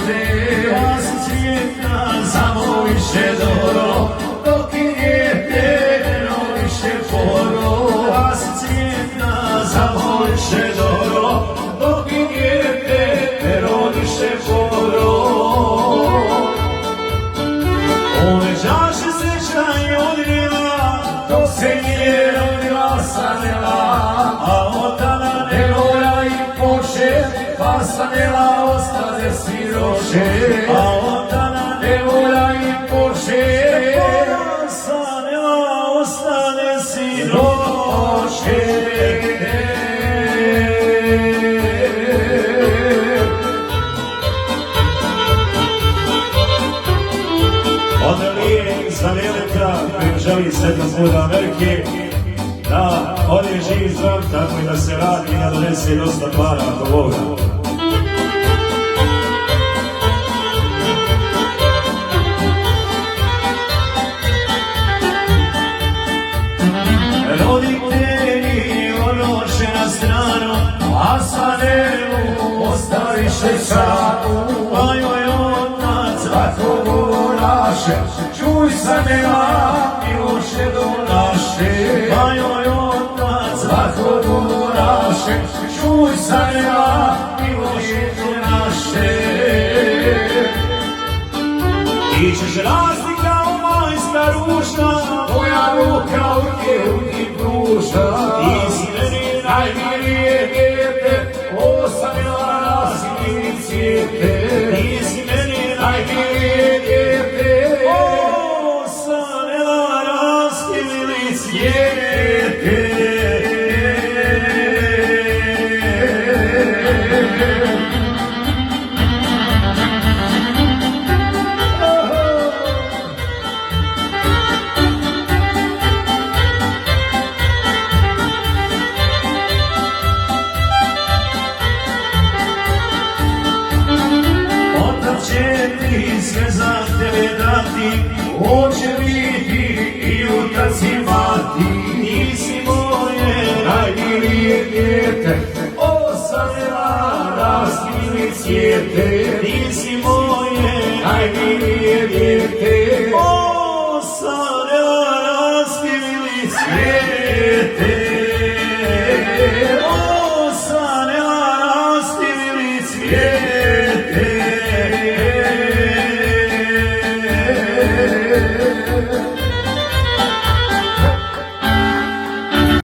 rože, vas cvjetna samo više dobro, dok i dijete više poro. Vas cvjetna samo više dobro, dok i dijete više poro. Ove čaše sreća je odnijela, dok se nije rodila sanjela, a od tada ne volja i poče, pa sanjela ostane siroče. A od tada ne volja i poče, pa sanjela ostane siroče. Od lijek za velika koji želi sretan put Amerike, da ode živ zdrav, tako i da se radi i da donese dosta para ako Boga. Roditelji odnoše na stranu, a sa nebu ostaviše šaku. A joj otac lako govoraše, čuj sa neba Miloše donaše. A joj otac lako govoraše, čuj sa neba Miloše donaše. Ti ćeš rasti kao majska ružna, moja ruka u ti pruža. Ti si meni najmilije dijete, osamila razmili cvijete. Ti si meni najmilije dijete, osamila razmili cvijete. Sve za tebe dati, hoće biti i otac i mati. Ti si moje najmilije dijete, osamila razmili cvijete. Ti si moje najmilije